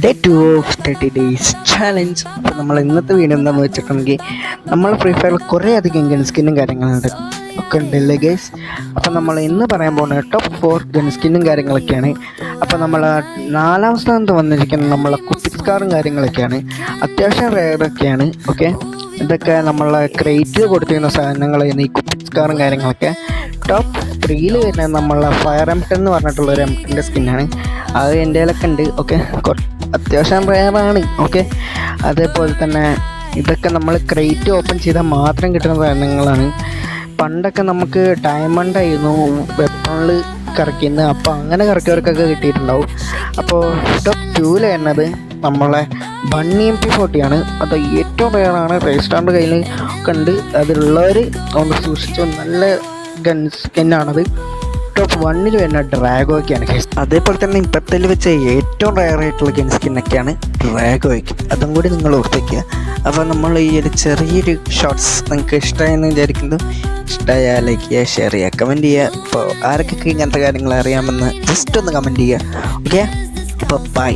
Day 2 of 30 days challenge. അപ്പോൾ നമ്മൾ ഇന്നത്തെ വീഡിയോ എന്താണെന്ന് വെച്ചിട്ടുണ്ടെങ്കിൽ നമ്മൾ ഫ്രീ ഫയറിൽ കുറേ അധികം ഗൺ സ്കിന്നും കാര്യങ്ങളുണ്ട് ഒക്കെ ഉണ്ടല്ലേ ഗൈസ്. അപ്പോൾ നമ്മൾ ഇന്ന് പറയാൻ പോകുന്നത് ടോപ്പ് 4 ഗൺ സ്കിന്നും കാര്യങ്ങളൊക്കെയാണ്. അപ്പോൾ നമ്മൾ 4ാം സ്ഥാനത്ത് വന്നിരിക്കുന്ന നമ്മളെ കുപ്പിസ്കാറും കാര്യങ്ങളൊക്കെയാണ്. അത്യാവശ്യം റെയറൊക്കെയാണ്. ഓക്കെ, ഇതൊക്കെ നമ്മളെ ക്രേറ്റിൽ കൊടുത്തിരുന്ന സാധനങ്ങളായിരുന്നു ഈ കുപ്പിസ്കാറും കാര്യങ്ങളൊക്കെ. ടോപ്പ് 3യിൽ വരുന്നത് നമ്മളെ ഫയർ എംപ്റ്റൻ എന്ന് പറഞ്ഞിട്ടുള്ള ഒരു എംപ്റ്റിൻ്റെ സ്കിന്നാണ്. അത് എൻ്റെ കയ്യിലൊക്കെ ഉണ്ട്. ഓക്കെ, അത്യാവശ്യം റെയറാണ്. ഓക്കെ, അതേപോലെ തന്നെ ഇതൊക്കെ നമ്മൾ ക്രേറ്റ് ഓപ്പൺ ചെയ്താൽ മാത്രം കിട്ടുന്ന സാധനങ്ങളാണ്. പണ്ടൊക്കെ നമുക്ക് ഡയമണ്ട് ആയിരുന്നു വെപ്പണിൽ കറക്കുന്നത്. അപ്പോൾ അങ്ങനെ കറക്കിയവർക്കൊക്കെ കിട്ടിയിട്ടുണ്ടാവും. അപ്പോൾ ടോപ്പ് 2ൽ വരുന്നത് നമ്മളെ ബണ്ണി MP40 ആണ്. അത് ഏറ്റവും റെയറാണ്. റേസ്റ്റാറിൻ്റെ കയ്യിൽ ഒക്കെ ഉണ്ട്. അതിലുള്ളവർ ഒന്ന് സൂക്ഷിച്ചു. നല്ല ഗൺ സ്കിന്നാണത്. ടോപ്പ് 1ൽ വരുന്ന ഡ്രാഗോയ്ക്കാണ്. അതേപോലെ തന്നെ ഇപ്പോഴത്തെ വെച്ച ഏറ്റവും റയർ ആയിട്ടുള്ള ഗൺ സ്കിന്നൊക്കെയാണ് ഡ്രാഗോയ്ക്ക്. അതും കൂടി നിങ്ങൾ ഓർത്തിക്കുക. അപ്പോൾ നമ്മൾ ഈ ഒരു ചെറിയൊരു ഷോർട്സ് നിങ്ങൾക്ക് ഇഷ്ടമായെന്ന് വിചാരിക്കുന്നു. ഇഷ്ടമായാൽ ലൈക്ക് ചെയ്യുക, ഷെയർ ചെയ്യുക, കമൻറ്റ് ചെയ്യുക. അപ്പോൾ ആരൊക്കെ ഇങ്ങനത്തെ കാര്യങ്ങൾ അറിയാമെന്ന് ജസ്റ്റ് ഒന്ന് കമൻറ്റ് ചെയ്യുക. ഓക്കെ, അപ്പോൾ ബൈ.